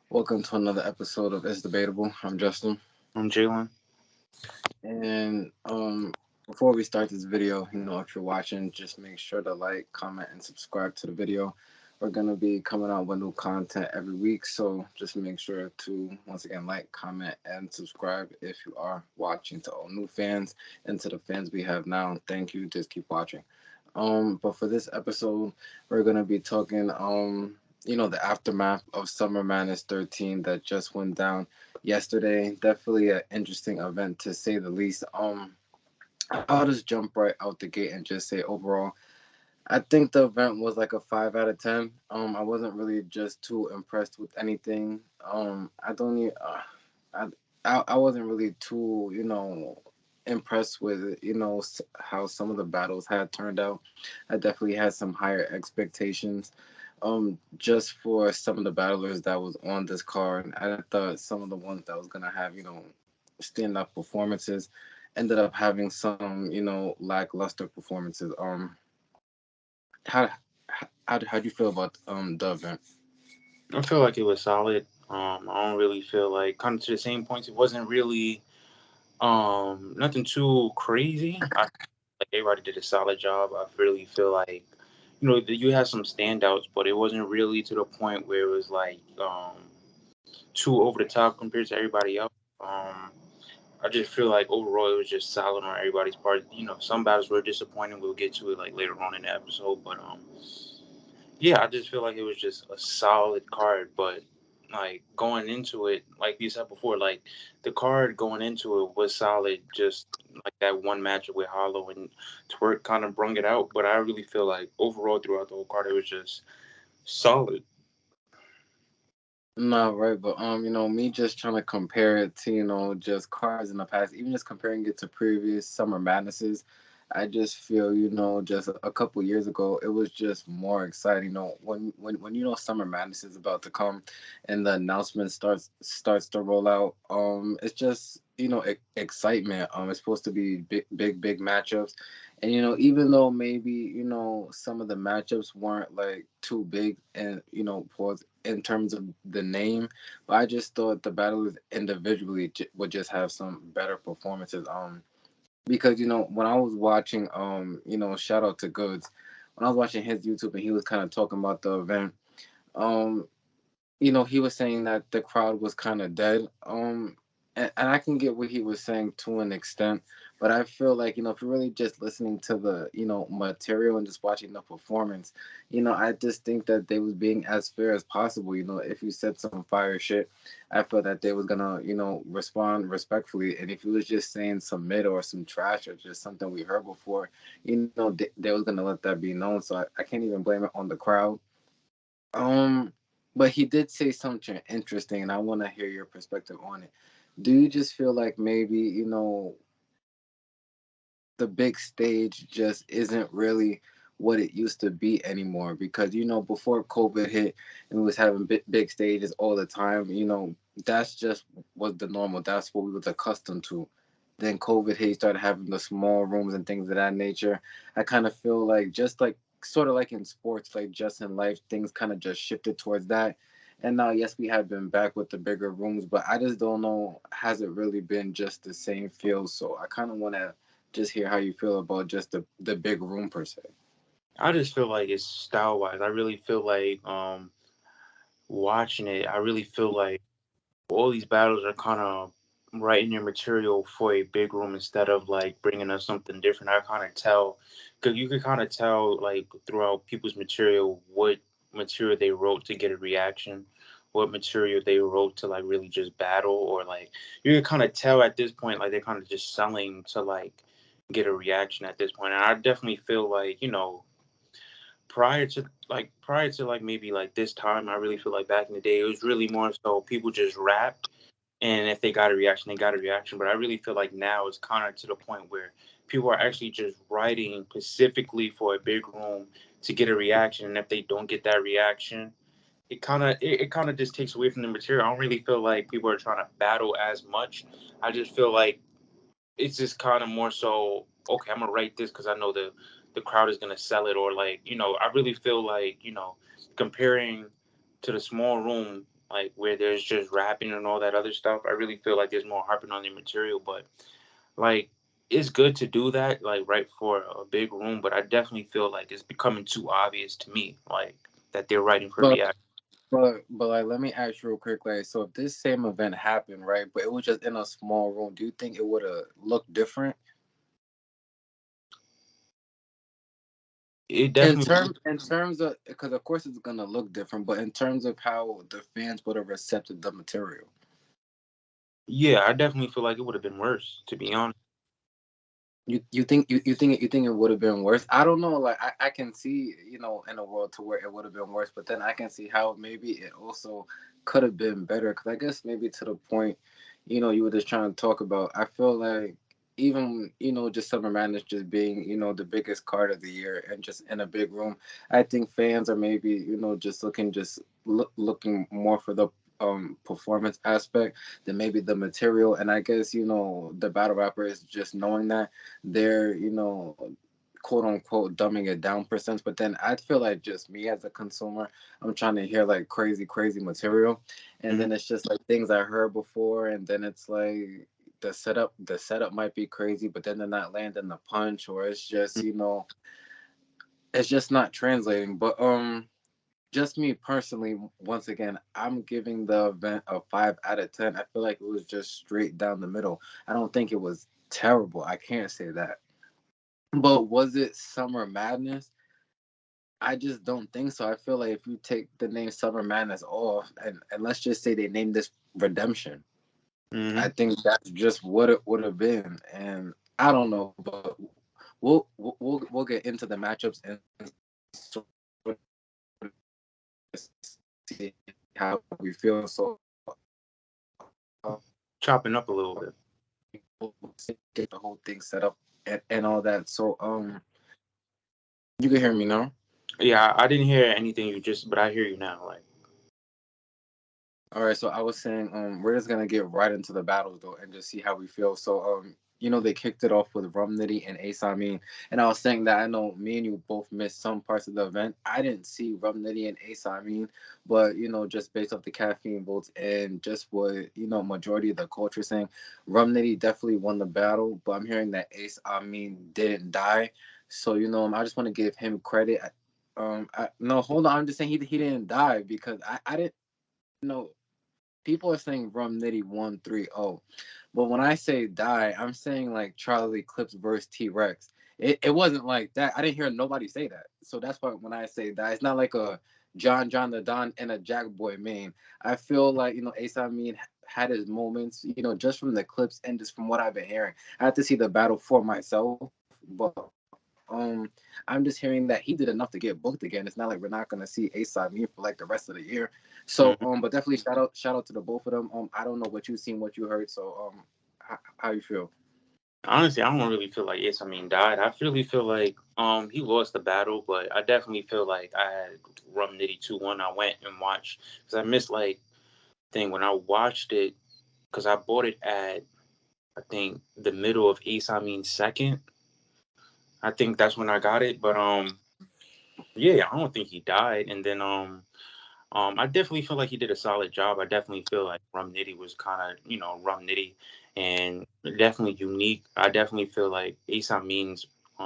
Welcome to another episode of It's Debatable. I'm Justin. I'm Jalen. And before we start this video, if you're watching, just make sure to like, comment, and subscribe to the video. We're gonna be coming out with new content every week, so just make sure to once again like, comment, and subscribe if you are watching. To all new fans and to the fans we have now, thank you. Just keep watching. But for this episode, we're gonna be talking the aftermath of Summer Madness 13 that just went down yesterday. Definitely an interesting event to say the least. I'll just jump right out the gate and just say overall, I think the event was like a 5 out of 10. I wasn't really just too impressed with anything. I don't need. I, I wasn't really too impressed with how some of the battles had turned out. I definitely had some higher expectations. Just for some of the battlers that was on this card, I thought some of the ones that was gonna have stand up performances ended up having some lackluster performances. How how do you feel about the event? I feel like it was solid. I don't really feel like kind of to the same points. It wasn't really nothing too crazy. I like everybody did a solid job. I really feel like you had some standouts, but it wasn't really to the point where it was like too over the top compared to everybody else. I just feel like overall it was just solid on everybody's part. Some battles were disappointing. We'll get to it like later on in the episode, but yeah, I just feel like it was just a solid card, but like going into it, like you said before, like the card going into it was solid. Just like that one matchup with Hollow and Twerk kind of brung it out, but I really feel like overall throughout the whole card, it was just solid. No, right, but me just trying to compare it to just cards in the past, even just comparing it to previous Summer Madnesses. I just feel just a couple years ago, it was just more exciting. When Summer Madness is about to come, and the announcement starts to roll out. It's just excitement. It's supposed to be big matchups, and even though maybe some of the matchups weren't like too big, and for in terms of the name, but I just thought the battlers individually would just have some better performances. Because when I was watching, shout out to Goods, when I was watching his YouTube and he was kind of talking about the event, um, he was saying that the crowd was kind of dead. And I can get what he was saying to an extent, but I feel like if you're really just listening to the material and just watching the performance, I just think that they was being as fair as possible. If you said some fire shit, I felt that they was gonna respond respectfully, and if you was just saying some mid or some trash or just something we heard before, they was gonna let that be known. So I can't even blame it on the crowd. Um, but he did say something interesting, and I want to hear your perspective on it. Do you just feel like maybe the big stage just isn't really what it used to be anymore? Because before COVID hit and we was having big stages all the time, that's just was the normal. That's what we was accustomed to. Then COVID hit, you started having the small rooms and things of that nature. I kind of feel like just like sort of like in sports, like just in life, things kind of just shifted towards that. And now, yes, we have been back with the bigger rooms, but I just don't know, has it really been just the same feel? So I kind of want to just hear how you feel about just the big room per se. I just feel like it's style wise. I really feel like watching it. I really feel like all these battles are kind of writing your material for a big room instead of like bringing us something different. I kind of tell because you could kind of tell like throughout people's material what material they wrote to get a reaction, what material they wrote to like really just battle, or like you can kind of tell at this point like they're kind of just selling to like get a reaction at this point. And I definitely feel like prior to like maybe like this time, I really feel like back in the day it was really more so people just rapped, and if they got a reaction, they got a reaction. But I really feel like now it's kind of to the point where people are actually just writing specifically for a big room to get a reaction, and if they don't get that reaction, it kind of just takes away from the material. I don't really feel like people are trying to battle as much. I just feel like it's just kind of more so, okay, I'm gonna write this because I know the crowd is gonna sell it, or like I really feel like comparing to the small room, like where there's just rapping and all that other stuff. I really feel like there's more harping on their material, but like it's good to do that, like right for a big room. But I definitely feel like it's becoming too obvious to me, like that they're writing for But react. but like, let me ask you real quick, like, so if this same event happened, right, but it was just in a small room, do you think it would have looked different? It definitely, In terms of, because of course it's gonna look different, but in terms of how the fans would have accepted the material. yeah, I definitely feel like it would have been worse, to be honest. You think it would have been worse? I don't know. Like I can see, in a world to where it would have been worse, but then I can see how maybe it also could have been better. Because I guess maybe to the point, you were just trying to talk about. I feel like even just Summer Madness just being the biggest card of the year and just in a big room, I think fans are maybe just looking more for the performance aspect than maybe the material. And I guess the battle rapper is just knowing that they're quote unquote dumbing it down percent. But then I feel like just me as a consumer, I'm trying to hear like crazy material, and Hmm. then it's just like things I heard before, and then it's like the setup might be crazy, but then they're not landing the punch, or it's just it's just not translating. But just me personally, once again, I'm giving the event a 5 out of 10. I feel like it was just straight down the middle. I don't think it was terrible. I can't say that. But was it Summer Madness? I just don't think so. I feel like if you take the name Summer Madness off, and let's just say they named this Redemption, I Hmm. think that's just what it would have been. And I don't know, but we'll get into the matchups and sort of see how we feel. So Chopping up a little bit. get the whole thing set up and all that. So you can hear me now. Yeah, I didn't hear anything you just, but I hear you now. Like, All right, so I was saying, we're just gonna get right into the battles though, and just see how we feel. So, they kicked it off with Rum Nitty and Ace Amin, and I was saying that I know me and you both missed some parts of the event. I didn't see Rum Nitty and Ace Amin, but just based off the caffeine votes and just what majority of the culture saying, Rum Nitty definitely won the battle. But I'm hearing that Ace Amin didn't die, so I just want to give him credit. No, hold on, I'm just saying he didn't die because I didn't know people are saying Rum Nitty 1-3-0. But when I say die, I'm saying like Charlie Clips versus T Rex. It wasn't like that. I didn't hear nobody say that. So that's why when I say die, it's not like a John the Don and a Jack Boy main. I feel like, Ace Amin had his moments, just from the clips and just from what I've been hearing. I have to see the battle for myself, but I'm just hearing that he did enough to get booked again. It's not like we're not gonna see Ace Amin for like the rest of the year. So, but mhm. definitely shout out to the both of them. I don't know what you seen, what you heard. So, how you feel? Honestly, I don't really feel like Yes, I mean died. I really feel like he lost the battle, but I definitely feel like I had Rum Nitty 2-1. I went and watched because I missed like thing when I watched it because I bought it at I think the middle of Ace I mean second. I think that's when I got it, but yeah, I don't think he died. And then I definitely feel like he did a solid job. I definitely feel like Rum Nitty was kind of, Rum Nitty and definitely unique. I definitely feel like Ace Amin's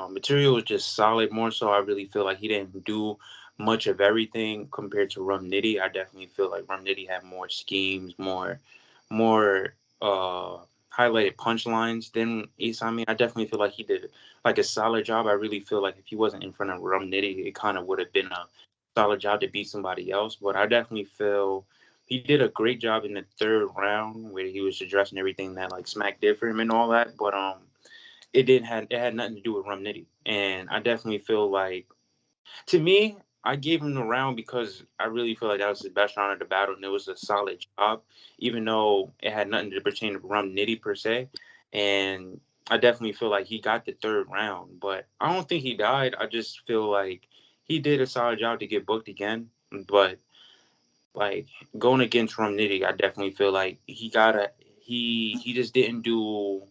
material was just solid. More so, I really feel like he didn't do much of everything compared to Rum Nitty. I definitely feel like Rum Nitty had more schemes, more highlighted punchlines than Ace Amin. I definitely feel like he did like a solid job. I really feel like if he wasn't in front of Rum Nitty, it kind of would have been a solid job to beat somebody else. But I definitely feel he did a great job in the third round where he was addressing everything that like Smack did for him and all that. But it had nothing to do with Rum Nitty. And I definitely feel like to me, I gave him the round because I really feel like that was his best round of the battle, and it was a solid job, even though it had nothing to pertain to Rum Nitty per se. And I definitely feel like he got the third round, but I don't think he died. I just feel like he did a solid job to get booked again. But like going against Rum Nitty, I definitely feel like he just didn't do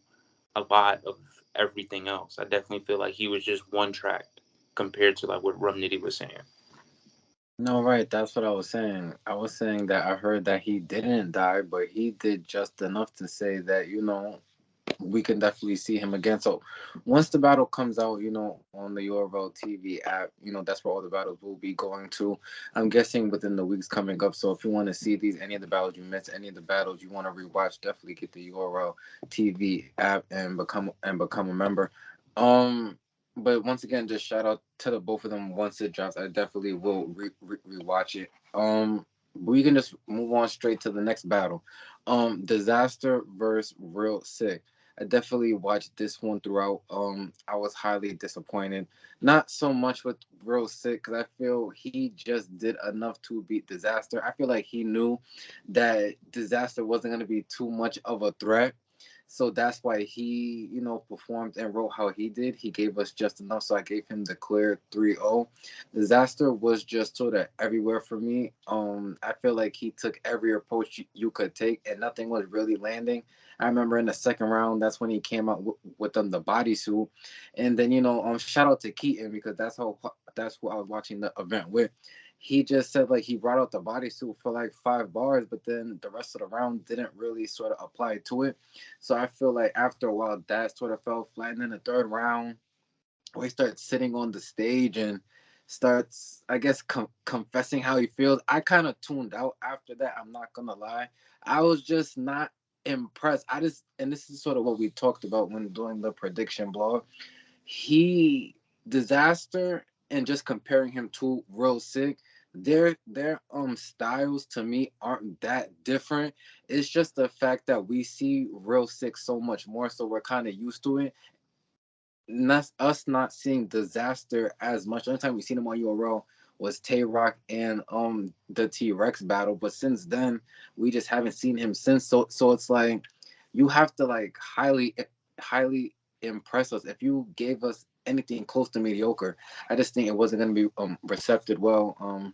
a lot of everything else. I definitely feel like he was just one track compared to like what Rum Nitty was saying. No, right. That's what I was saying. I was saying that I heard that he didn't die, but he did just enough to say that, we can definitely see him again. So once the battle comes out, on the URL TV app, that's where all the battles will be going to. I'm guessing within the weeks coming up. So if you want to see any of the battles you missed, any of the battles you want to rewatch, definitely get the URL TV app and become a member. Um, but once again, just shout out to the both of them. Once it drops, I definitely will rewatch it. We can just move on straight to the next battle. Disaster versus Real Sick. I definitely watched this one throughout. I was highly disappointed. Not so much with Real Sick because I feel he just did enough to beat Disaster. I feel like he knew that Disaster wasn't going to be too much of a threat. So that's why he, performed and wrote how he did. He gave us just enough. So I gave him the clear 3-0. Disaster was just sort of everywhere for me. I feel like he took every approach you could take and nothing was really landing. I remember in the second round, that's when he came out with the bodysuit. And then, shout out to Keaton because that's who I was watching the event with. He just said like he brought out the bodysuit for like 5 bars, but then the rest of the round didn't really sort of apply to it. So I feel like after a while that sort of fell flat. And then the third round, where he starts sitting on the stage and starts, I guess, confessing how he feels. I kind of tuned out after that. I'm not gonna lie. I was just not impressed. And this is sort of what we talked about when doing the prediction blog. He Disaster and just comparing him to Real Sick. Their styles to me aren't that different. It's just the fact that we see Real Sick so much more, so we're kind of used to it, not us not seeing Disaster as much. The only time we seen him on URL was Tay Rock and the T Rex battle, but since then we just haven't seen him since. So it's like you have to like highly impress us. If you gave us anything close to mediocre, I just think it wasn't gonna be recepted well.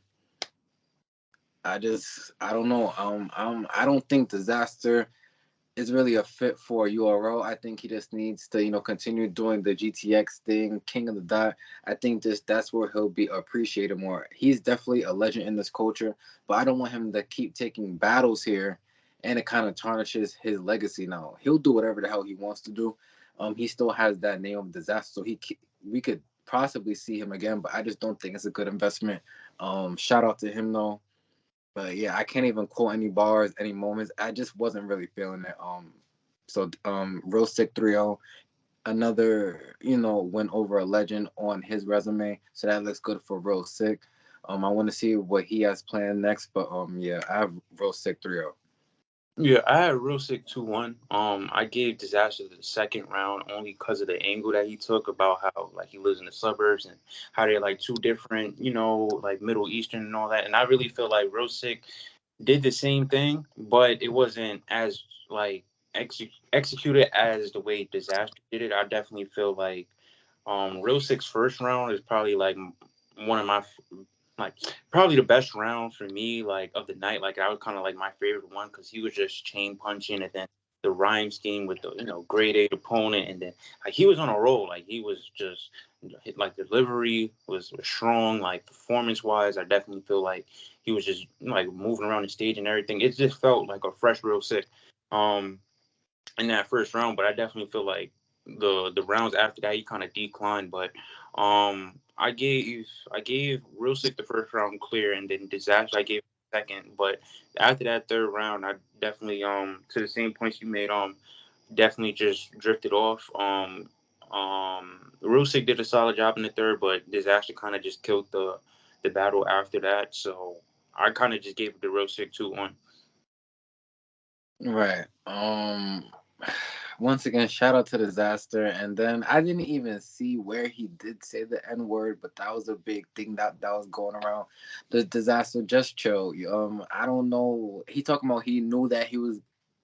I don't know. I don't think Disaster is really a fit for URL. I think he just needs to, continue doing the GTX thing, King of the Dot. I think that's where he'll be appreciated more. He's definitely a legend in this culture, but I don't want him to keep taking battles here and it kind of tarnishes his legacy now. He'll do whatever the hell he wants to do. He still has that name of Disaster, so we could possibly see him again, but I just don't think it's a good investment. Shout out to him though. But yeah, I can't even quote any bars, any moments. I just wasn't really feeling it. Real Sick 3-0, another, win over a legend on his resume. So that looks good for Real Sick. I want to see what he has planned next, but yeah, I have Real Sick 3-0. Yeah, I had real sick 2-1. I gave Disaster the second round only because of the angle that he took about how like he lives in the suburbs and how they're like two different, like Middle Eastern and all that. And I really feel like real sick did the same thing, but it wasn't as like executed as the way Disaster did it. I definitely feel like real sick's first round is probably like one of my like probably the best round for me, like of the night. Like I was kind of like my favorite one because he was just chain punching, and then the rhyme scheme with the grade A opponent, and then like he was on a roll. Like he was just like delivery was strong. Like performance wise, I definitely feel like he was just like moving around the stage and everything. It just felt like a fresh real sick. Um, in that first round, but I definitely feel like the rounds after that he kind of declined. But I gave Real Sick the first round clear, and then Disaster I gave second. But after that third round, I definitely to the same points you made definitely just drifted off. Real Sick did a solid job in the third, but Disaster kind of just killed the battle after that. So I kind of just gave it the Real Sick 2-1. Right. Once again, shout out to Disaster. And then I didn't even see where he did say the N word, but that was a big thing that was going around. The Disaster, just chill. I don't know. He talking about he knew that he was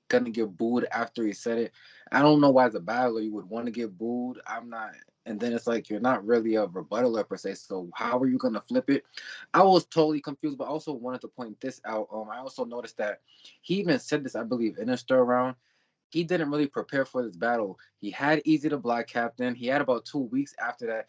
gonna get booed after he said it. I don't know why as a battler you would want to get booed. I'm not. And then it's like you're not really a rebuttaler per se. So how are you gonna flip it? I was totally confused, but I also wanted to point this out. I also noticed that he even said this, I believe, in his third round. He didn't really prepare for this battle. He had Easy the Black Captain. He had about 2 weeks after that.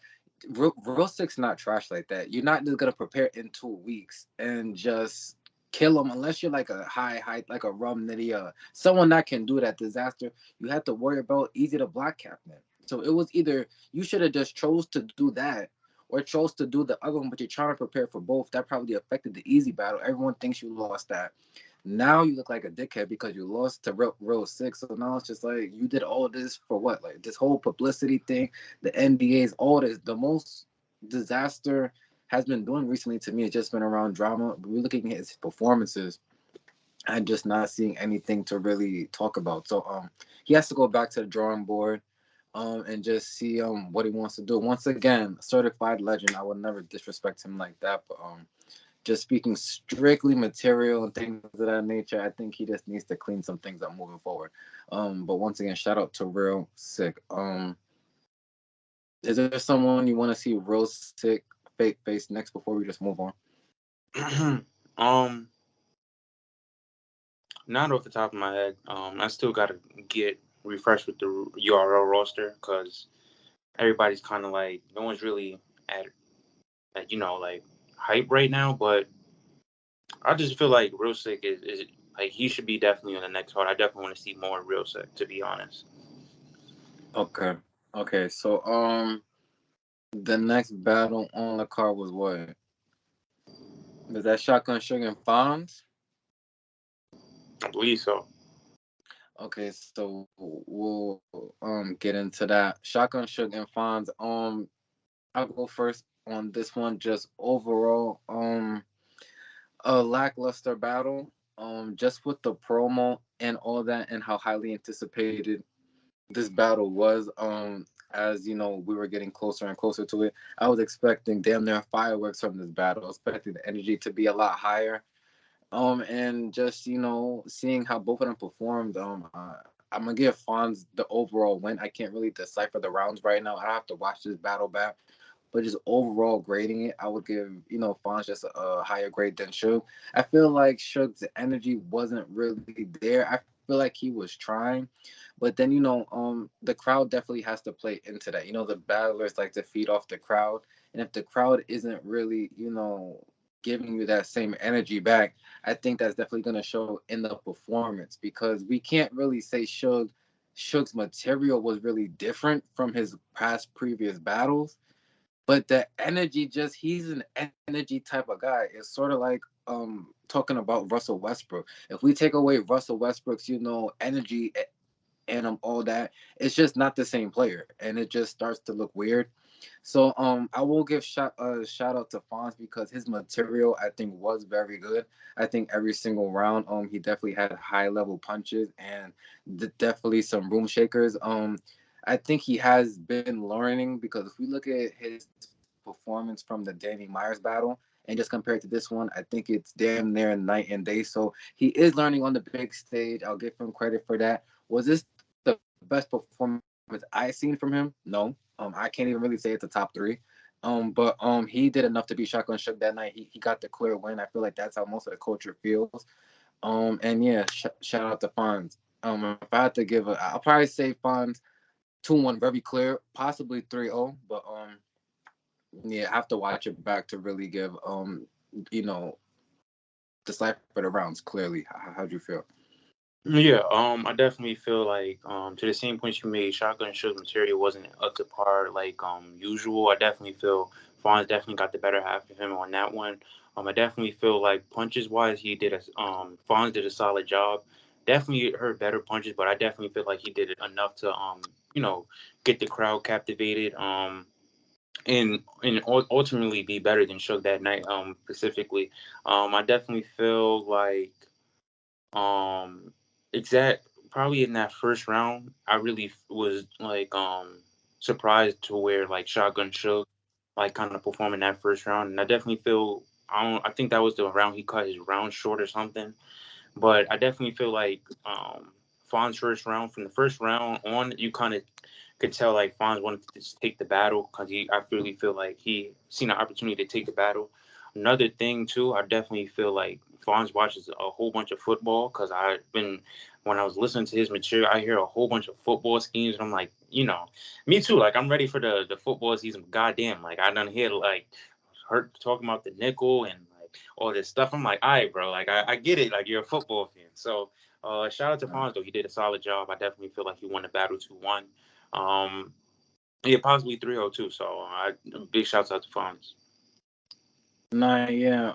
real six not trash like that. You're not just gonna prepare in 2 weeks and just kill them unless you're like a high height, like a rum nitty, someone that can do that disaster. You have to worry about easy to block captain. So it was either you should have just chose to do that or chose to do the other one, but you're trying to prepare for both. That probably affected the easy battle. Everyone thinks you lost that. Now you look like a dickhead because you lost to real six. So now it's just like you did all this for what? Like this whole publicity thing, the NDAs, all this. The most disaster has been doing recently to me. It's just been around drama. We're looking at his performances and just not seeing anything to really talk about. So he has to go back to the drawing board and just see what he wants to do. Once again, certified legend. I would never disrespect him like that, but just speaking strictly material and things of that nature, I think he just needs to clean some things up moving forward. But once again, shout out to Real Sick. Is there someone you want to see Real Sick face next before we just move on? um, Not off the top of my head. I still gotta get refreshed with the URL roster because everybody's kind of like no one's really at like hype right now. But I just feel like Real Sick is like he should be definitely on the next card. I definitely want to see more Real Sick, to be honest. Okay. Okay. So the next battle on the card was what? Was that Shotgun Sugar and Fonz? I believe so. Okay, so we'll get into that. Shotgun Sugar and Fonz. I'll go first on this one. Just overall, a lackluster battle. Just with the promo and all that, and how highly anticipated this battle was. As you know, we were getting closer and closer to it. I was expecting damn near fireworks from this battle. I was expecting the energy to be a lot higher. And just seeing how both of them performed. I'm gonna give Fonz the overall win. I can't really decipher the rounds right now. I have to watch this battle back. But just overall grading it, I would give Fonz just a higher grade than Suge. I feel like Suge's energy wasn't really there. I feel like he was trying, but then the crowd definitely has to play into that. The battlers like to feed off the crowd, and if the crowd isn't really giving you that same energy back, I think that's definitely going to show in the performance because we can't really say Suge's material was really different from his past previous battles, but the energy just he's an energy type of guy. It's sort of like talking about Russell Westbrook. If we take away Russell Westbrook's energy and all that, it's just not the same player, and it just starts to look weird. So I will give shout out to Fonz because his material I think was very good. I think every single round he definitely had high level punches and definitely some room shakers. I think he has been learning because if we look at his performance from the Danny Myers battle and just compare it to this one, I think it's damn near night and day. So he is learning on the big stage. I'll give him credit for that. Was this the best performance I seen from him? No. I can't even really say it's a top three. But he did enough to be Shotgun Shook that night. He got the clear win. I feel like that's how most of the culture feels. And yeah, shout out to Fonz. If I had to give I'll probably say Fonz 2-1 very clear, possibly 3-0, but yeah, I have to watch it back to really give you know decipher the rounds clearly. How'd you feel? Yeah, I definitely feel like to the same point you made, Shotgun Suge's material wasn't up to par like usual. I definitely feel Fonz definitely got the better half of him on that one. I definitely feel like punches wise, he did a Fonz did a solid job. Definitely heard better punches, but I definitely feel like he did it enough to you know get the crowd captivated and ultimately be better than Suge that night specifically. I definitely feel like um, exact probably in that first round, I really was like surprised to where like Shotgun Shook like kind of performing that first round, and I definitely feel I think that was the round he cut his round short or something, but I definitely feel like Fawn's first round from the first round on, you kind of could tell like Fonz wanted to just take the battle because I really feel like he seen an opportunity to take the battle. Another thing too, I definitely feel like Fonz watches a whole bunch of football because I've been when I was listening to his material, I hear a whole bunch of football schemes, and I'm like, me too. Like I'm ready for the football season. Goddamn, like I done hear like hurt talking about the nickel and like all this stuff. I'm like, all right, bro, like I get it. Like you're a football fan, so shout out to Fonz though. He did a solid job. I definitely feel like he won the battle 2-1. Um, yeah, possibly 3-2. So big shouts out to Fonz. Nah, yeah.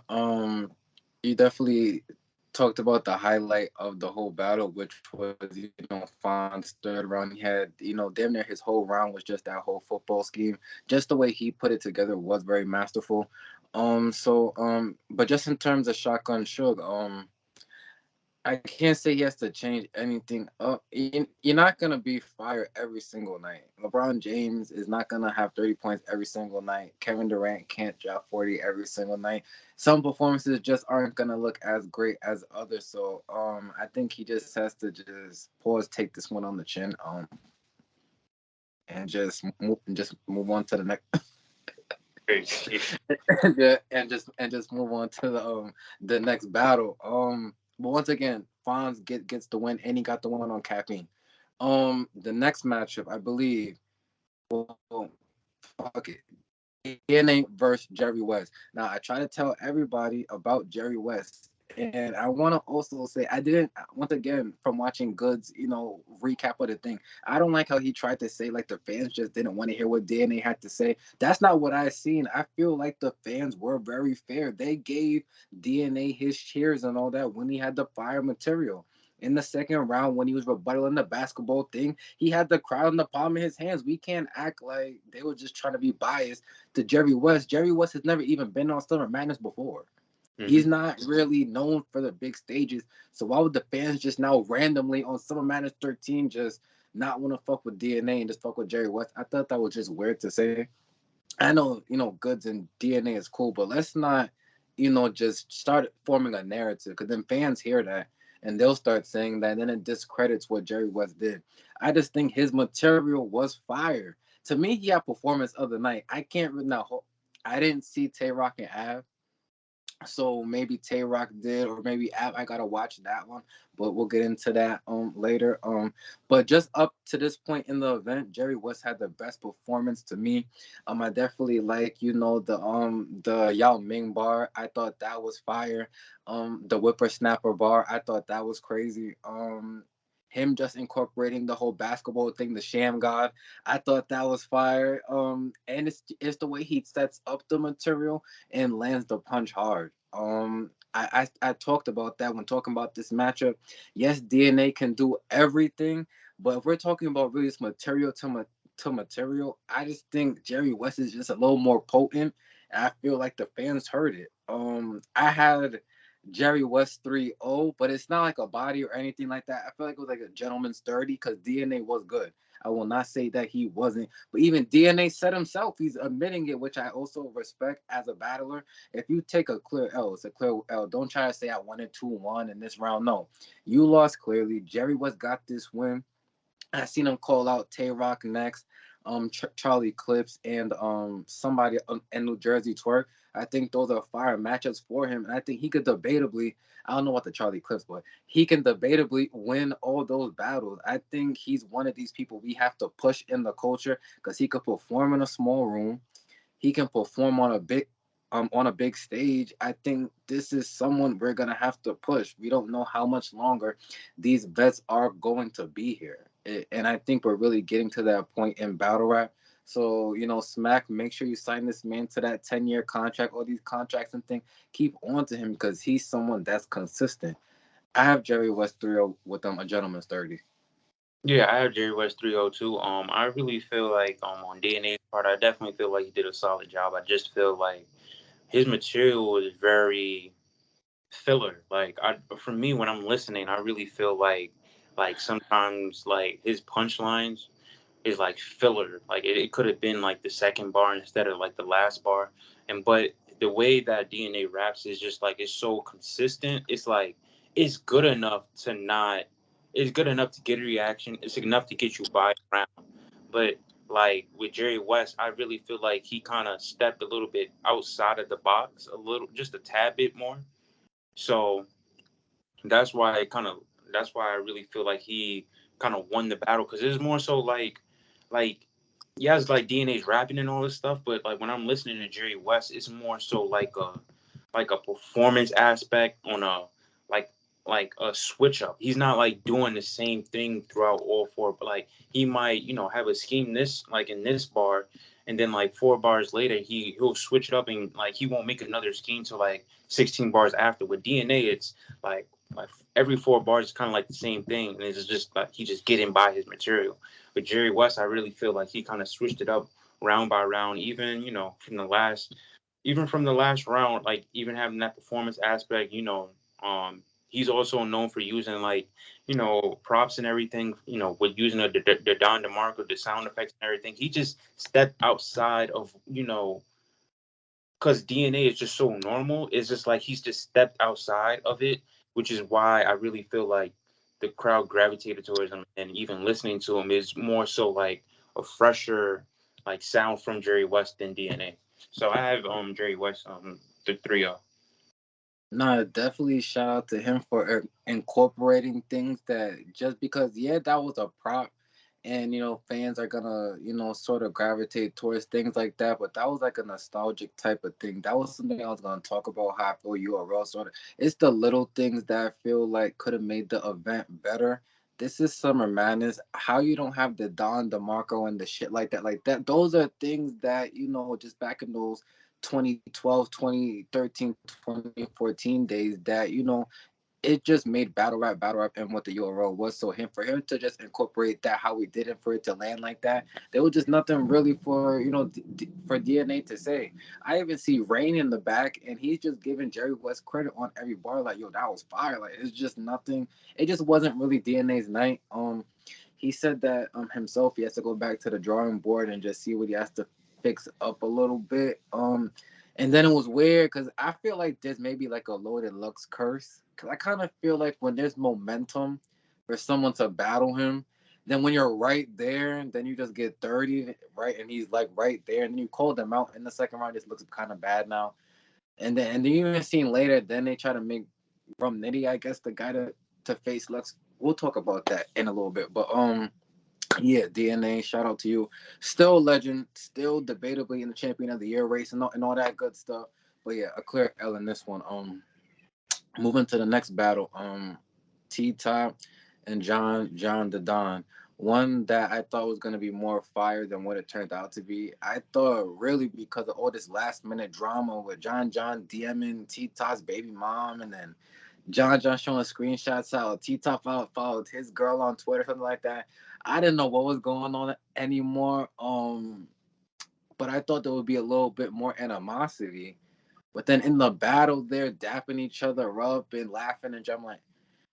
You definitely talked about the highlight of the whole battle, which was, Fon's third round. He had, damn near his whole round was just that whole football scheme. Just the way he put it together was very masterful. But just in terms of Shotgun Suge, I can't say he has to change anything up. You're not gonna be fired every single night. LeBron James is not gonna have 30 points every single night. Kevin Durant can't drop 40 every single night. Some performances just aren't gonna look as great as others. So I think he just has to just pause, take this one on the chin, and just move on to the next. Yeah, and just move on to the next battle. But once again, Fonz gets the win, and he got the win on caffeine. The next matchup, I believe, well, fuck it, DNA versus Jerry West. Now, I try to tell everybody about Jerry West, and I want to also say I didn't. Once again, from watching Goods, recap of the thing, I don't like how he tried to say like the fans just didn't want to hear what DNA had to say. That's not what I seen. I feel like the fans were very fair. They gave DNA his cheers and all that when he had the fire material. In the second round, when he was rebuttaling the basketball thing, he had the crowd in the palm of his hands. We can't act like they were just trying to be biased to Jerry West. Jerry West has never even been on Summer Madness before. He's Mm-hmm. not really known for the big stages. So why would the fans just now randomly on Summer Madness 13 just not want to fuck with DNA and just fuck with Jerry West? I thought that was just weird to say. I know, Goods and DNA is cool, but let's not, just start forming a narrative because then fans hear that and they'll start saying that and then it discredits what Jerry West did. I just think his material was fire. To me, he had performance of the night. I can't really now. I didn't see Tay Rock and Av, so maybe Tay Rock did, or maybe I gotta watch that one, but we'll get into that later. But just up to this point in the event, Jerry West had the best performance to me. I definitely like the Yao Ming bar. I thought that was fire. The whippersnapper bar. I thought that was crazy. Him just incorporating the whole basketball thing, the sham god. I thought that was fire. And it's the way he sets up the material and lands the punch hard. I talked about that when talking about this matchup. Yes, DNA can do everything, but if we're talking about really this material to material, I just think Jerry West is just a little more potent. And I feel like the fans heard it. I had Jerry West 3-0, but it's not like a body or anything like that. I feel like it was like a gentleman's 30 because DNA was good. I will not say that he wasn't, but even DNA said himself, he's admitting it, which I also respect as a battler. If you take a clear L, it's a clear L. Don't try to say I won it 2-1 in this round. No, you lost clearly. Jerry West got this win. I seen him call out Tay Rock next, Charlie Clips, and somebody in New Jersey Twerk. I think those are fire matchups for him, and I think he could debatably. I don't know what the Charlie Clips, but he can debatably win all those battles. I think he's one of these people we have to push in the culture because he could perform in a small room. He can perform on a big stage. I think this is someone we're gonna have to push. We don't know how much longer these vets are going to be here. And I think we're really getting to that point in battle rap. So, Smack, make sure you sign this man to that 10-year contract, all these contracts and things. Keep on to him because he's someone that's consistent. I have Jerry West 3 with a gentleman's 30. Yeah, I have Jerry West 302. I really feel like on DNA's part, I definitely feel like he did a solid job. I just feel like his material was very filler. Like for me, when I'm listening, I really feel like sometimes like his punchlines is like filler. Like it could have been like the second bar instead of like the last bar. And but the way that DNA raps is just like it's so consistent. It's like it's good enough to not. It's good enough to get a reaction. It's enough to get you by around. But like with Jerry West, I really feel like he kind of stepped a little bit outside of the box, a little, just a tad bit more. So that's why it kind of, that's why I really feel like he kind of won the battle, because it's more so like yeah, it's like DNA's rapping and all this stuff, but like when I'm listening to Jerry West, it's more so like a performance aspect on a like like a switch up. He's not like doing the same thing throughout all four, but like he might, you know, have a scheme this like in this bar, and then like 4 bars later he'll switch it up, and like he won't make another scheme till like 16 bars after. With DNA, it's like like every 4 bars is kind of like the same thing, and it's just like he just getting by his material. With Jerry West, I really feel like he kind of switched it up round by round, even you know from the last round, like even having that performance aspect, you know, he's also known for using like, you know, props and everything, you know, with using the Don DeMarco, the sound effects and everything. He just stepped outside of, you know, because DNA is just so normal. It's just like he's just stepped outside of it, which is why I really feel like the crowd gravitated towards him, and even listening to him is more so like a fresher like sound from Jerry West than DNA. So I have Jerry West the 3-0. No, definitely shout out to him for incorporating things that just because, yeah, that was a prop, and fans are gonna sort of gravitate towards things like that. But that was like a nostalgic type of thing. That was something I was gonna talk about. How I feel URL sort of. It's the little things that I feel like could have made the event better. This is Summer Madness. How you don't have the Don DeMarco and the shit like that. Those are things that just back in those 2012, 2013, 2014 days that it just made battle rap and what the URL was. So him for him to just incorporate that how we did it, for it to land like that, there was just nothing really for for DNA to say. I even see Rain in the back, and he's just giving Jerry West credit on every bar. Like, yo, that was fire. Like, it's just nothing. It just wasn't really DNA's night. He said that himself he has to go back to the drawing board and just see what he has to fix up a little bit. And then it was weird because I feel like there's maybe like a loaded Lux curse. Because I kind of feel like when there's momentum for someone to battle him, then when you're right there, then you just get 30, right? And he's like right there, and then you call them out in the second round. This looks kind of bad now. And then you even seen later, then they try to make from Nitty, I guess, the guy to face Lux. We'll talk about that in a little bit. But yeah, DNA, shout out to you. Still a legend, still debatably in the champion of the year race and all that good stuff. But yeah, a clear L in this one. Moving to the next battle. T Top and John the Don. One that I thought was gonna be more fire than what it turned out to be. I thought really because of all this last minute drama with John DMing T Top's baby mom, and then John showing screenshots out. T Top followed his girl on Twitter, something like that. I didn't know what was going on anymore. But I thought there would be a little bit more animosity. But then in the battle, they're dapping each other up and laughing and jumping. Like,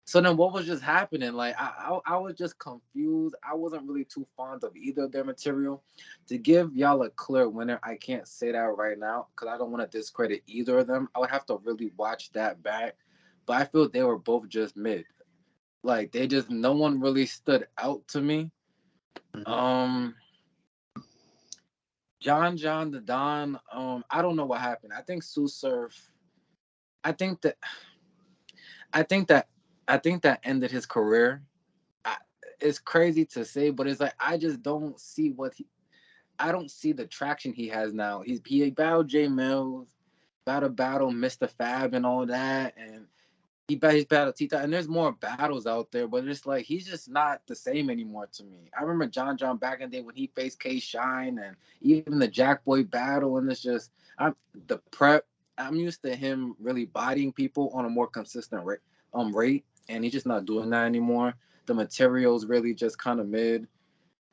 so then what was just happening? Like I was just confused. I wasn't really too fond of either of their material. To give y'all a clear winner, I can't say that right now because I don't want to discredit either of them. I would have to really watch that back. But I feel they were both just mid. Like they just no one really stood out to me. Mm-hmm. Um John the Don, I don't know what happened. I think Sue Surf I think that I think that I think that ended his career. I, it's crazy to say, but it's like I just don't see I don't see the traction he has now. He battled J Mills, battle Mr. Fab and all that, and he's battled Tita, and there's more battles out there, but it's like he's just not the same anymore to me. I remember John back in the day when he faced K Shine and even the Jack Boy battle, and it's just I'm the prep. I'm used to him really bodying people on a more consistent rate, and he's just not doing that anymore. The materials really just kind of mid.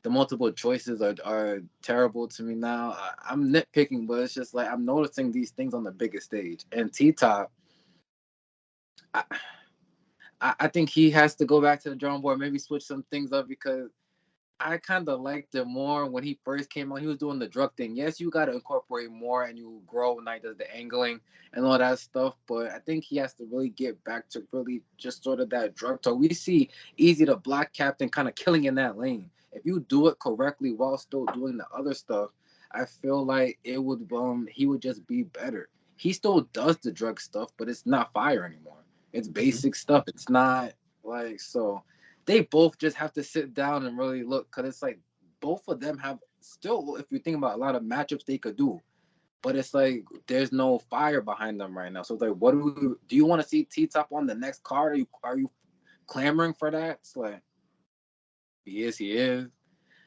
The multiple choices are terrible to me now. I'm nitpicking, but it's just like I'm noticing these things on the biggest stage. And T Top, I, I think he has to go back to the drawing board, maybe switch some things up because I kind of liked it more when he first came on. He was doing the drug thing. Yes, you got to incorporate more and you grow when he does the angling and all that stuff. But I think he has to really get back to really just sort of that drug talk. We see Easy the Black Captain kind of killing in that lane. if you do it correctly while still doing the other stuff, I feel like it would he would just be better. He still does the drug stuff, but it's not fire anymore. It's Mhm. basic stuff. It's not like so. They both just have to sit down and really look, because it's like both of them have still, if you think about a lot of matchups they could do, but it's like there's no fire behind them right now. So it's like, what do you want to see T Top on the next card? Are you clamoring for that? It's like he is.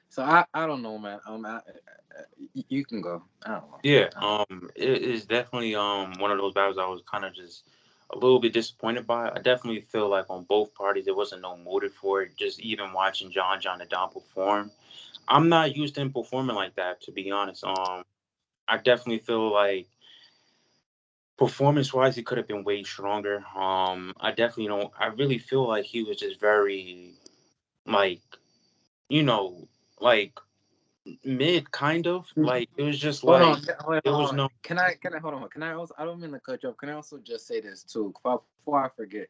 So I don't know, man. You can go. I don't know. Yeah, it is definitely one of those battles I was kind of just a little bit disappointed by. I definitely feel like on both parties there wasn't no motive for it. Just even watching John and Don perform, I'm not used to him performing like that, to be honest. I definitely feel like performance wise, he could have been way stronger. I definitely don't. I really feel like he was just very like you know like mid kind of like it was just Hold on, like there was hold on. no. Can I hold on? Can I also? I don't mean to cut you off. Can I also just say this too before I forget?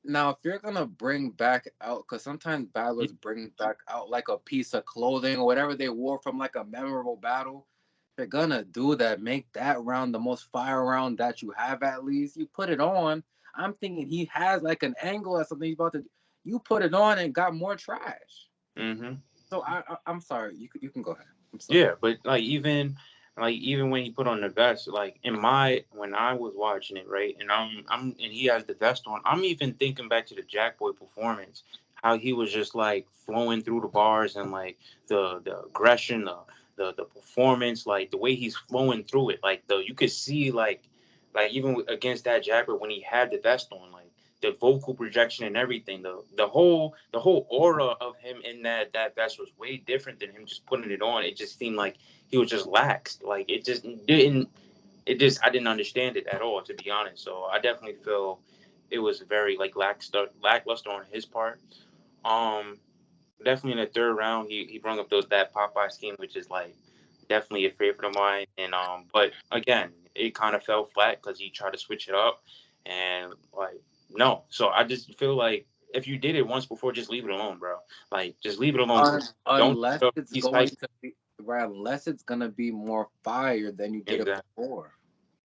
Now, if you're gonna bring back out, because sometimes battlers bring back out like a piece of clothing or whatever they wore from like a memorable battle. If you're gonna do that, make that round the most fire round that you have. At least you put it on. I'm thinking he has like an angle or something he's about to. You put it on and got more trash. Hmm. So I'm sorry. You can go ahead. I'm sorry. Yeah, but like even when he put on the vest, like in my when I was watching it, right, and I'm and he has the vest on, I'm even thinking back to the Jack Boy performance, how he was just like flowing through the bars and like the aggression, the performance, like the way he's flowing through it, like the you could see like even against that Jack Boy when he had the vest on, like the vocal projection and everything, the whole aura of him in that vest was way different than him just putting it on. It just seemed like he was just laxed. Like I didn't understand it at all, to be honest. So I definitely feel it was very like lackluster on his part. Um, Definitely in the third round, he brought up that Popeye scheme, which is like definitely a favorite of mine. And but again, it kind of fell flat because he tried to switch it up, and like no. So I just feel like if you did it once before, just leave it alone, bro. Like just leave it alone. Don't Unless it's he's going like to be right, unless it's gonna be more fire than you did it exactly. before.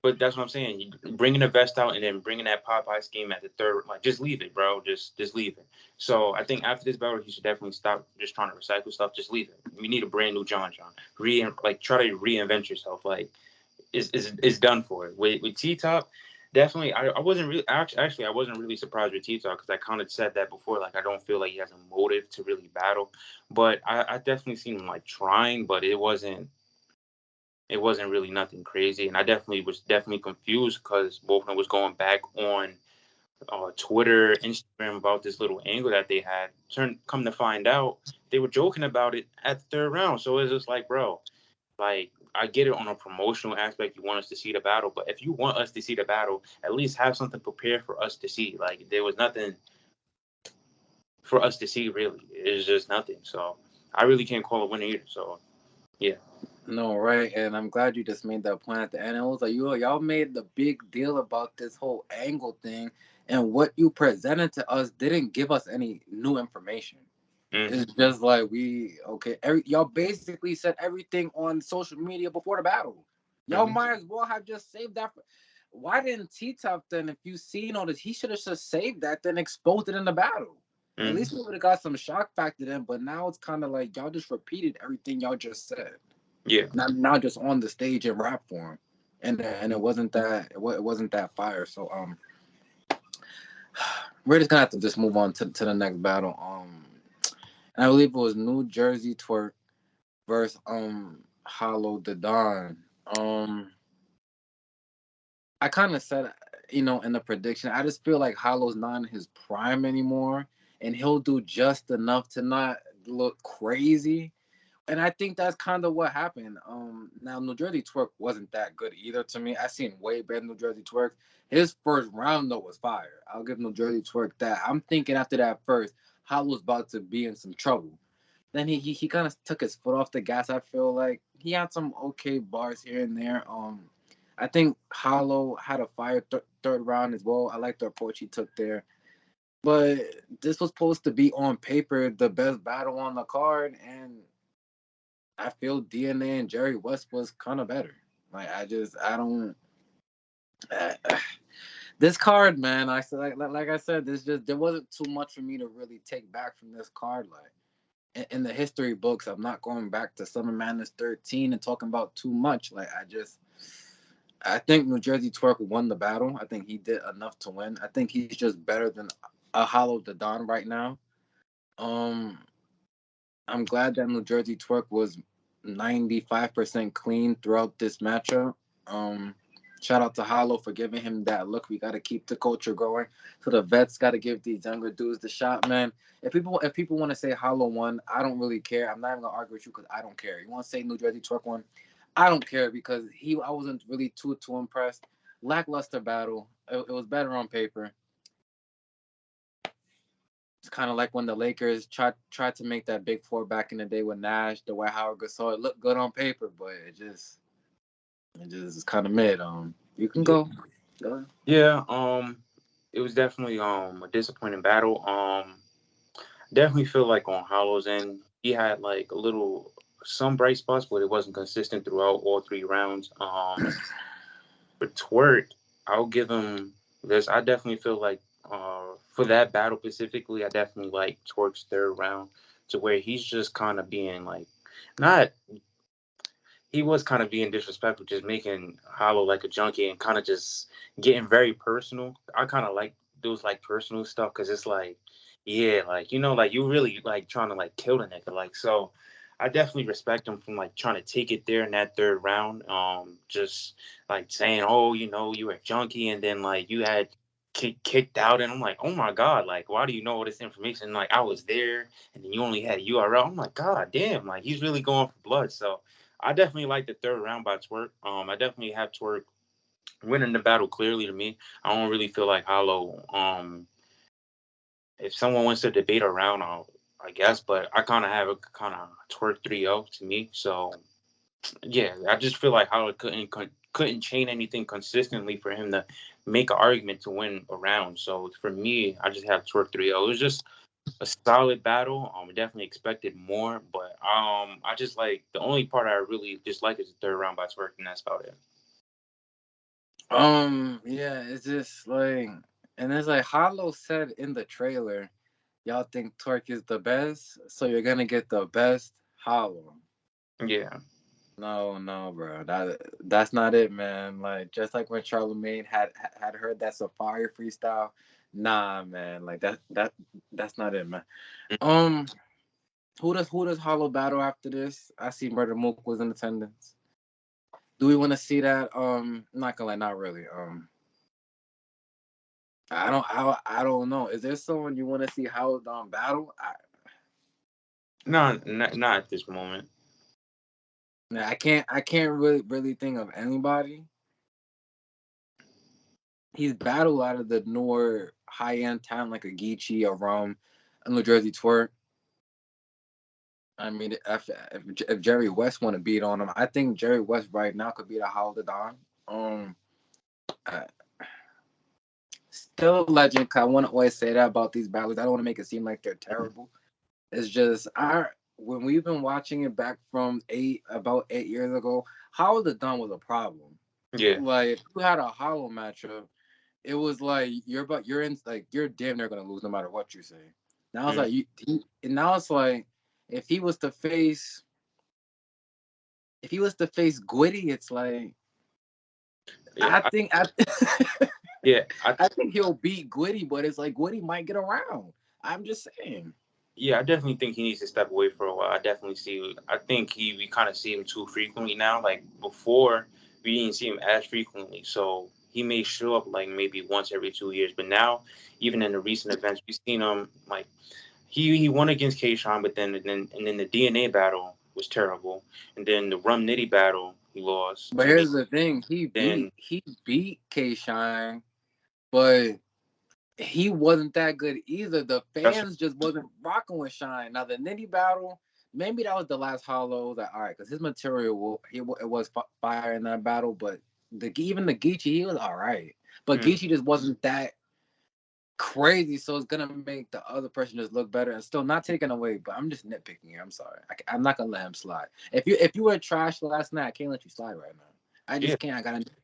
But that's what I'm saying. You bringing the vest out and then bringing that Popeye scheme at the third, like just leave it, bro. Just leave it. So I think after this battle, he should definitely stop just trying to recycle stuff. Just leave it. We need a brand new John. Like try to reinvent yourself. Like is done for it. With T Top, definitely. I wasn't really actually I wasn't really surprised with T Top because I kind of said that before. Like I don't feel like he has a motive to really battle, but I definitely seen him like trying, but it wasn't really nothing crazy, and I definitely was definitely confused because both of them was going back on Twitter, Instagram about this little angle that they had. Come to find out, they were joking about it at the third round. So it's just like, bro, like I get it on a promotional aspect. You want us to see the battle, but if you want us to see the battle, at least have something prepared for us to see. Like there was nothing for us to see really. It's just nothing. So I really can't call a winner either. So yeah. No, right, and I'm glad you just made that point at the end. It was like y'all made the big deal about this whole angle thing, and what you presented to us didn't give us any new information. Hmm. It's just like y'all basically said everything on social media before the battle. Y'all Hmm. might as well have just saved that. Why didn't T Top then? If you seen all this, he should have just saved that, then exposed it in the battle. At least Hmm. we would have got some shock factor then. But now it's kind of like y'all just repeated everything y'all just said. Yeah. Not just on the stage in rap form, and it wasn't that fire. So we're just gonna have to just move on to the next battle. And I believe it was New Jersey Twerk versus Hollow the Don. I kind of said, in the prediction, I just feel like Hollow's not in his prime anymore, and he'll do just enough to not look crazy. And I think that's kind of what happened. Now New Jersey Twerk wasn't that good either to me. I seen way better New Jersey Twerk. His first round though was fire. I'll give New Jersey Twerk that. I'm thinking after that first, Hollow's about to be in some trouble. Then he kind of took his foot off the gas. I feel like he had some okay bars here and there. I think Hollow had a fire third round as well. I like the approach he took there. But this was supposed to be on paper the best battle on the card, and I feel DNA and Jerry West was kind of better. Like I don't. Uh, this card, man. I said like I said, there wasn't too much for me to really take back from this card. Like in the history books, I'm not going back to Summer Madness 13 and talking about too much. Like I think New Jersey Twerk won the battle. I think he did enough to win. I think he's just better than a Hollow the Don right now. Um, I'm glad that New Jersey Twerk was 95% clean throughout this matchup. Um, Shout out to Hollow for giving him that look. We got to keep the culture going. So the vets got to give these younger dudes the shot, man. If people want to say Hollow won, I don't really care. I'm not even gonna argue with you because I don't care. You want to say New Jersey Twerk won? I don't care because I wasn't really too impressed. Lackluster battle. It was better on paper. It's kind of like when the Lakers tried to make that big four back in the day with Nash, the way Howard Gasol. It looked good on paper, but it just is kind of mid. You can Yeah, go. Go ahead. yeah. It was definitely a disappointing battle. Definitely feel like on Hollow's end, he had like a little some bright spots, but it wasn't consistent throughout all three rounds. For Twerk, I'll give him this. I definitely feel like for that battle specifically, I definitely like Twerk's third round to where he's just kind of being like not he was kind of being disrespectful, just making Hollow like a junkie and kind of just getting very personal. I kind of like those like personal stuff because it's like, yeah, like like you really like trying to like kill the nigga. Like so, I definitely respect him from like trying to take it there in that third round. Just like saying, oh, you were a junkie, and then like you had kicked out, and I'm like, oh my god, like why do you know all this information? Like I was there, and then you only had a URL. I'm like, god damn, like he's really going for blood. So. I definitely like the third round by Twerk. I definitely have Twerk winning the battle clearly to me. I don't really feel like Hollow. If someone wants to debate a round, I guess, but I kind of have a kind of Twerk 3-0 to me. So yeah, I just feel like Hollow couldn't chain anything consistently for him to make an argument to win a round. So for me, I just have Twerk 3-0. It was just a solid battle. Definitely expected more, but I just like the only part I really dislike is the third round by Twerk, and that's about it. Yeah, it's just like, and it's like Hollow said in the trailer, y'all think Twerk is the best, so you're gonna get the best Hollow. Yeah, No, no, bro. That's not it, man. Like just like when Charlemagne had heard that Safari freestyle. Nah, man. Like that's not it, man. Um, who does Hollow battle after this? I see Murda Mook was in attendance. Do we want to see that? Not gonna lie, not really. I don't know. Is there someone you want to see Howard battle? no, not at this moment. I can't really think of anybody. He's battled out of the newer high end talent like a Geechee, a Rum, a New Jersey Twerk. I mean, if Jerry West want to beat on him, I think Jerry West right now could beat a Howard Don. Um, uh, Still a legend. 'Cause I want to always say that about these battles. I don't want to make it seem like they're terrible. It's just when we've been watching it back from about 8 years ago, Howard the Don was a problem. Yeah, Like if you had a Hollow matchup, it was like you're damn near gonna lose no matter what you say. Now it's mm, like and now it's like if he was to face if he was to face Gwitty, it's like yeah, I think I yeah. I think he'll beat Gwitty, but it's like Gwitty might get around. I'm just saying. Yeah, I definitely think he needs to step away for a while. I definitely see. I think we kind of see him too frequently now. Like before, we didn't see him as frequently, so he may show up like maybe once every 2 years. But now, even in the recent events, we've seen him like he won against Kayshawn, but then the DNA battle was terrible, and then the Rum Nitty battle he lost But to me. here's the thing: Then he beat K Shine, but he wasn't that good either. The that's fans just wasn't rocking with Shine. Now the Nitty battle, maybe that was the last Hollow. That all right, because his material, it was fire in that battle. But even the Geechee, he was all right. But mm, Geechee just wasn't that. crazy. So it's gonna make the other person just look better and still not taken away. But I'm just nitpicking here. I'm sorry. I'm not gonna let him slide. If you were trash last night, I can't let you slide right now. I Yeah, just can't.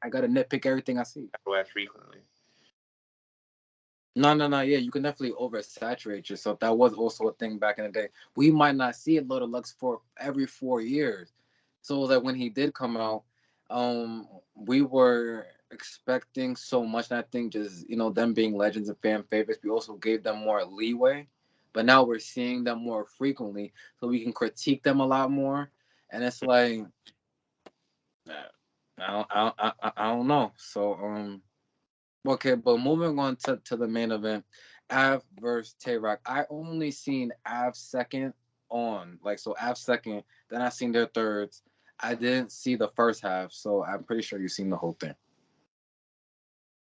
I gotta nitpick everything I see. battle rap frequently. No, no, no. Yeah, you can definitely oversaturate yourself. That was also a thing back in the day. We might not see a Lord of Lux for every 4 years. So it was like when he did come out, we were expecting so much. And I think just them being legends and fan favorites, we also gave them more leeway. But now we're seeing them more frequently, so we can critique them a lot more. And it's like, I don't know. So okay, but moving on to the main event, Av versus Tay Rock. I only seen Av second on, like, so Av second, then I seen their thirds. I didn't see the first half, so I'm pretty sure you've seen the whole thing.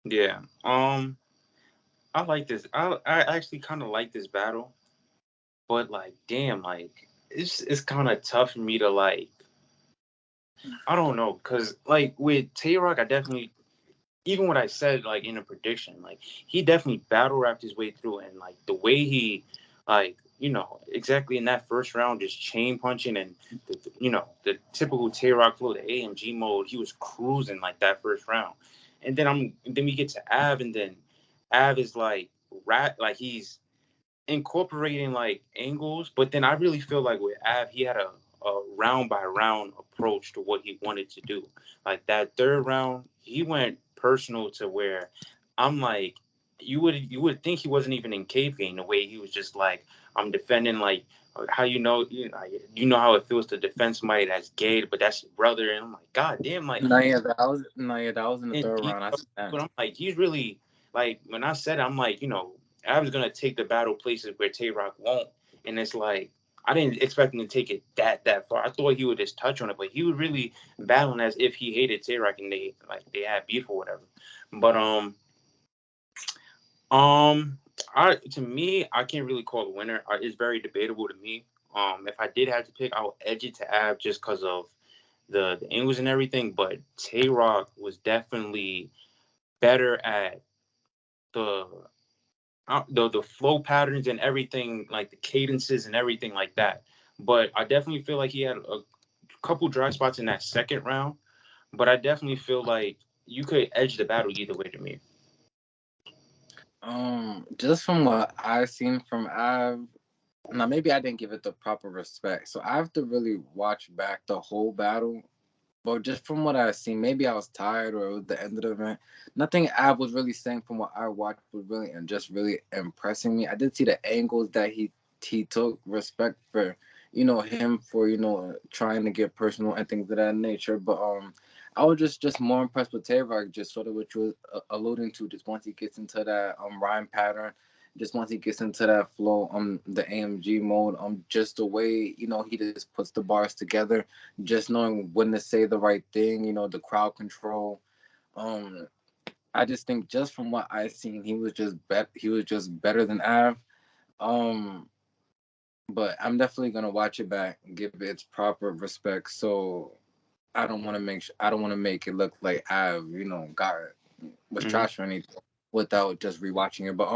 Yeah. I like this. I actually kind of like this battle, but like, damn, like it's kind of tough for me to like. I don't know, cause like with Tay Rock, I definitely even what I said like in a prediction, like he definitely battle rapped his way through, and like the way he, like exactly in that first round, just chain punching and the typical Tay Rock flow, the AMG mode, he was cruising like that first round, and then we get to Av, and then Av is like like he's incorporating like angles, but then I really feel like with Av, he had a round by round approach to what he wanted to do. Like that third round, he went personal to where I'm like, you would think he wasn't even in cave game the way he was just like, I'm defending like how you know how it feels to defend somebody that's gay, but that's your brother, and I'm like, God damn, like No, yeah, that was in the in third round. I detail. see that. But I'm like, he's really like when I said it, I'm like, I was gonna take the battle places where Tay Rock won't, and it's like I didn't expect him to take it that far. I thought he would just touch on it, but he was really battling as if he hated Tay Rock and they had beef or whatever. But um, I to me, I can't really call a winner. It's very debatable to me. If I did have to pick, I would edge it to Ab just because of the angles and everything. But Tay Rock was definitely better at the the flow patterns and everything, like the cadences and everything like that. But I definitely feel like he had a couple dry spots in that second round. But I definitely feel like you could edge the battle either way to me. Just from what I've seen from Av, now maybe I didn't give it the proper respect, so I have to really watch back the whole battle. But just from what I've seen, maybe I was tired or it was the end of the event. Nothing Ab was really saying from what I watched was really and just really impressing me. I did see the angles that he took, respect for him for trying to get personal and things of that nature. But I was just more impressed with Tavok, just sort of what you was alluding to. Just once he gets into that rhyme pattern, just once he gets into that flow, the AMG mode, just the way he just puts the bars together, just knowing when to say the right thing, the crowd control. Um, I just think just from what I seen, he was just better than Av. Um, but I'm definitely gonna watch it back and give it its proper respect. So I don't want to make it look like Av, got was Hmm. trash or anything without just rewatching it. But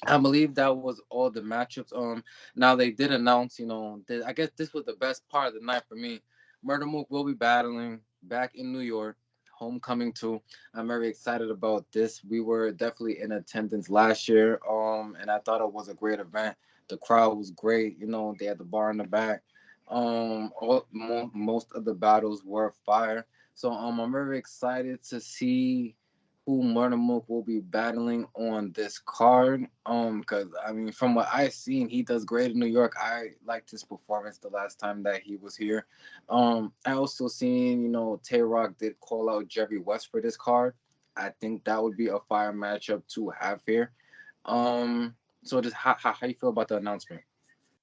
I believe that was all the matchups. Now they did announce, I guess this was the best part of the night for me. Murda Mook will be battling back in New York, homecoming too. I'm very excited about this. We were definitely in attendance last year, and I thought it was a great event. The crowd was great. They had the bar in the back. Most of the battles were fire. So I'm very excited to see who Murda Mook will be battling on this card. Because I mean, from what I've seen, he does great in New York. I liked his performance the last time that he was here. I also seen, Tay Rock did call out Jerry West for this card. I think that would be a fire matchup to have here. So just how you feel about the announcement?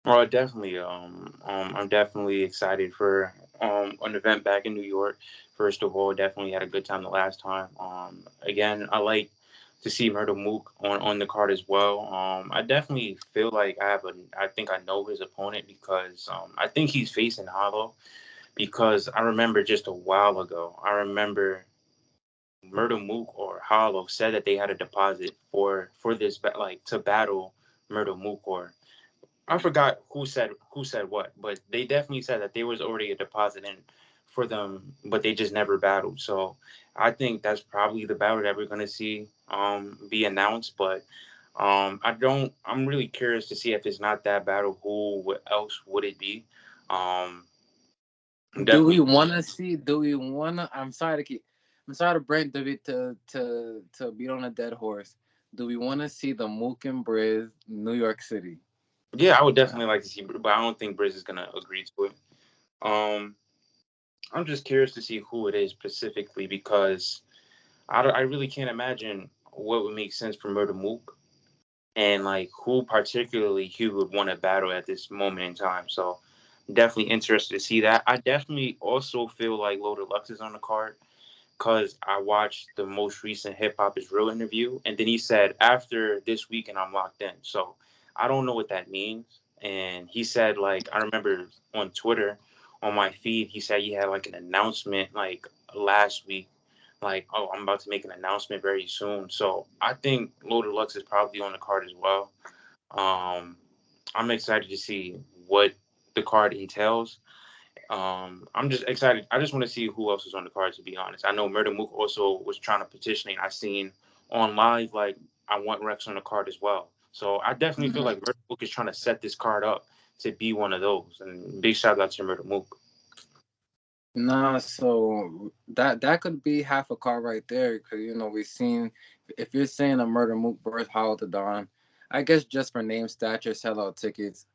Well, definitely. I'm definitely excited for an event back in New York. First of all, definitely had a good time the last time. Again, I like to see Murda Mook on the card as well. I definitely feel like I think I know his opponent because I think he's facing Hollow because I remember just a while ago. I remember Murda Mook or Hollow said that they had a deposit for this like to battle Murda Mook, or I forgot who said what, but they definitely said that there was already a deposit in for them, but they just never battled. So I think that's probably the battle that we're gonna see be announced. But I don't. I'm really curious to see if it's not that battle, who else would it be? Um, Do we definitely. want to see? Do we want to? I'm sorry to bring to beat on a dead horse. Do we want to see the Mook and Briz New York City? Yeah, I would definitely like to see, but I don't think Briz is gonna agree to it. Um, I'm just curious to see who it is specifically because I really can't imagine what would make sense for Murder Mook and like who particularly he would want to battle at this moment in time. So definitely interested to see that. I definitely also feel like Loaded Lux is on the card because I watched the most recent Hip Hop is Real interview, and then he said after this weekend I'm locked in. So I don't know what that means. And he said like I remember on Twitter on my feed he said he had like an announcement like last week, like oh I'm about to make an announcement very soon. So I think Loaded Lux is probably on the card as well. Um, I'm excited to see what the card entails. I'm just excited. I just want to see who else is on the card. To be honest, I know Murder Mook also was trying to petition. I seen on live like I want Rex on the card as well. So I definitely feel like Murder Mook is trying to set this card up to be one of those. And big shout out to Murder Mook. Nah, so that could be half a car right there, because we've seen, if you're saying a Murder Mook versus Hollow to Dawn, I guess just for name stature, sellout tickets,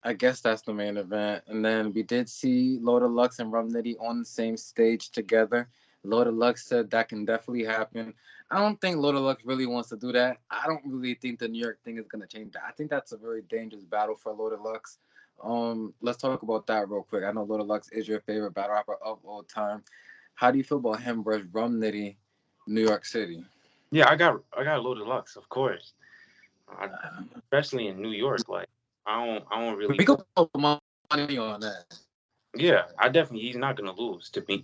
I guess that's the main event. And then we did see Loda Lux and Rum Nitty on the same stage together. Loda Lux said that can definitely happen. I don't think Loda Lux really wants to do that. I don't really think the New York thing is gonna change that. I think that's a very dangerous battle for Loda Lux. Let's talk about that real quick. I know Loda Lux is your favorite battle rapper of all time. How do you feel about him versus Rum Nitty, New York City? Yeah, I got a load of Lux, of course. Especially in New York. Like I don't We really could feel. put money on that. Yeah, I definitely he's not gonna lose to be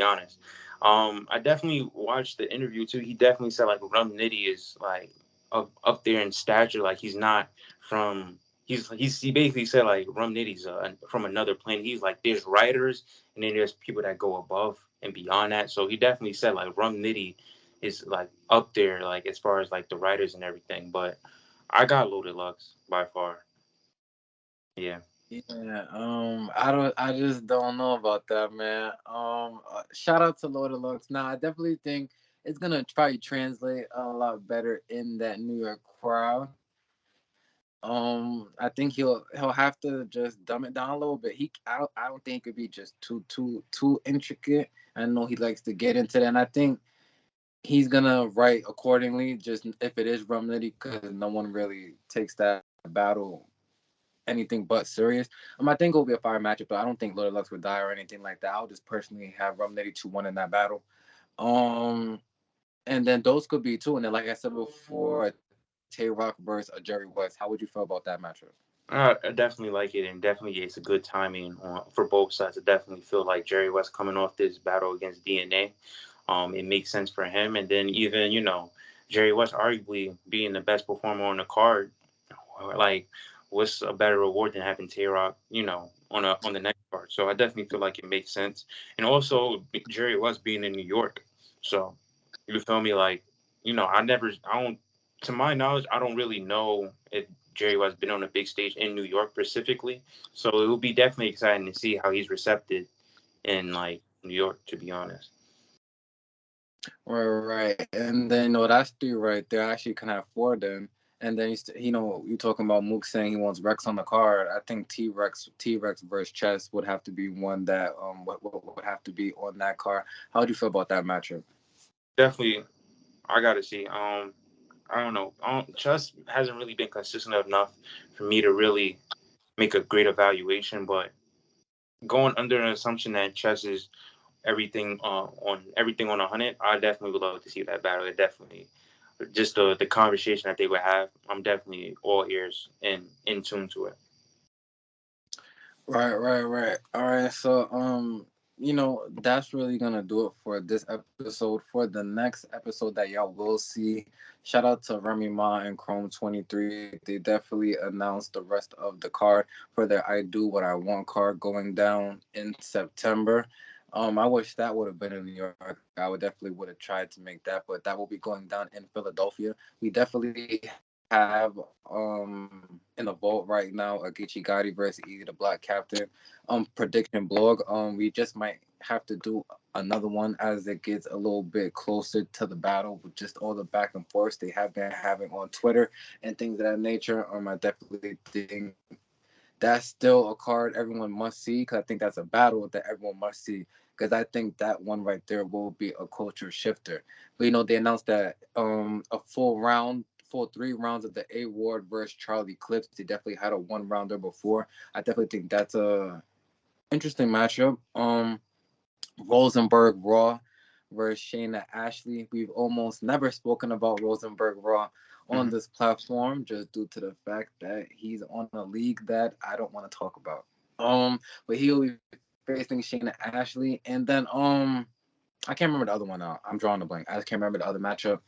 honest. I definitely watched the interview too. He definitely said like Rum Nitty is like up there in stature. Like he's not from he basically said like Rum Nitty's from another planet. He's like there's writers and then there's people that go above and beyond that. So he definitely said like Rum Nitty is like up there like as far as like the writers and everything. But I got Loaded Lux by far. Yeah. Yeah, I just don't know about that, man. Shout out to Lord of Lux. Now, I definitely think it's gonna try to translate a lot better in that New York crowd. I think he'll have to just dumb it down a little bit. I don't think it could be just too intricate. I know he likes to get into that, and I think he's gonna write accordingly. Just if it is Rum Nitty, because no one really takes that battle anything but serious. I think it'll be a fire matchup, but I don't think Lord Lux would die or anything like that. I'll just personally have Rum Nitty 2-1 in that battle. Um, and then those could be two. And then, like I said before, Tay Rock versus Jerry West. How would you feel about that matchup? I definitely like it, and definitely it's a good timing for both sides. I definitely feel like Jerry West coming off this battle against DNA, it makes sense for him. And then even Jerry West arguably being the best performer on the card, like what's a better reward than having Tay Rock, on the next card? So I definitely feel like it makes sense. And also Jerry West being in New York, so you feel me? Like I don't, to my knowledge, I don't really know if Jerry West been on a big stage in New York specifically. So it will be definitely exciting to see how he's recepted in like New York. To be honest. Right. And then, that's three right there. I actually can have four then. And then, you talking about Mook saying he wants Rex on the card. I think T Rex versus Chess would have to be one that would have to be on that card. How do you feel about that matchup? Definitely, I gotta see. I don't know. Chess hasn't really been consistent enough for me to really make a great evaluation. But going under an assumption that Chess is everything on 100, I definitely would love to see that battle. It definitely just the conversation that they would have. I'm definitely all ears and in tune to it. Right. All right. So, That's really gonna do it for this episode. For the next episode that y'all will see, shout out to Remy Ma and Chrome 23. They definitely announced the rest of the card for their I Do What I Want card going down in September. I wish that would have been in New York. I would definitely would have tried to make that, but that will be going down in Philadelphia. We definitely have in the vault right now a Geechee Gotti versus Easy the Black Captain prediction blog. We just might have to do another one as it gets a little bit closer to the battle with just all the back and forth they have been having on Twitter and things of that nature. I definitely think that's still a card everyone must see because I think that's a battle that everyone must see because I think that one right there will be a culture shifter. But they announced that full 3 rounds of the A Ward versus Charlie Clips. They definitely had a 1 rounder before. I definitely think that's a interesting matchup. Rosenberg Raw versus Shayna Ashley. We've almost never spoken about Rosenberg Raw on Hmm. this platform just due to the fact that he's on a league that I don't want to talk about. But he'll be facing Shayna Ashley, and then I can't remember the other one now. I'm drawing a blank. I just can't remember the other matchup.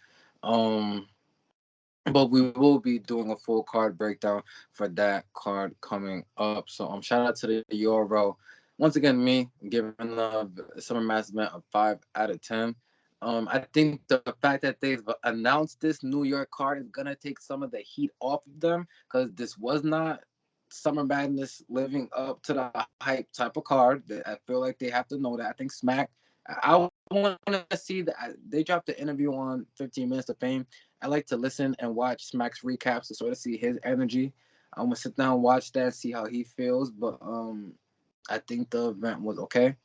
Um, but we will be doing a full card breakdown for that card coming up. So shout out to the Euro. Once again, me giving the Summer Mass event a 5 out of 10. I think the fact that they've announced this New York card is gonna take some of the heat off of them because this was not Summer Madness living up to the hype type of card. I feel like they have to know that. I think Smack. I want to see that they dropped the interview on 15 Minutes of Fame. I like to listen and watch Smack's recaps to sort of see his energy. I'm gonna sit down and watch that, see how he feels. But I think the event was okay.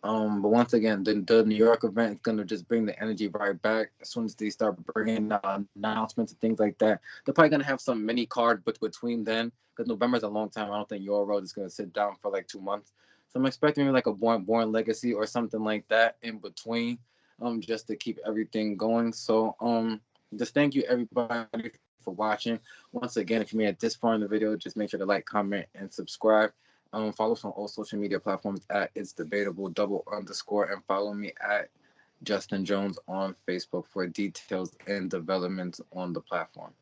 But once again, the New York event is gonna just bring the energy right back. As soon as they start bringing announcements and things like that, they're probably gonna have some mini card, but between then, because November's a long time, I don't think Euro Road is gonna sit down for like 2 months. So I'm expecting maybe like a Born Legacy or something like that in between, just to keep everything going. So just thank you everybody for watching. Once again, if you made it this far in the video, just make sure to like, comment, and subscribe. Follow us on all social media platforms at It's Debatable _, and follow me at Justin Jones on Facebook for details and developments on the platform.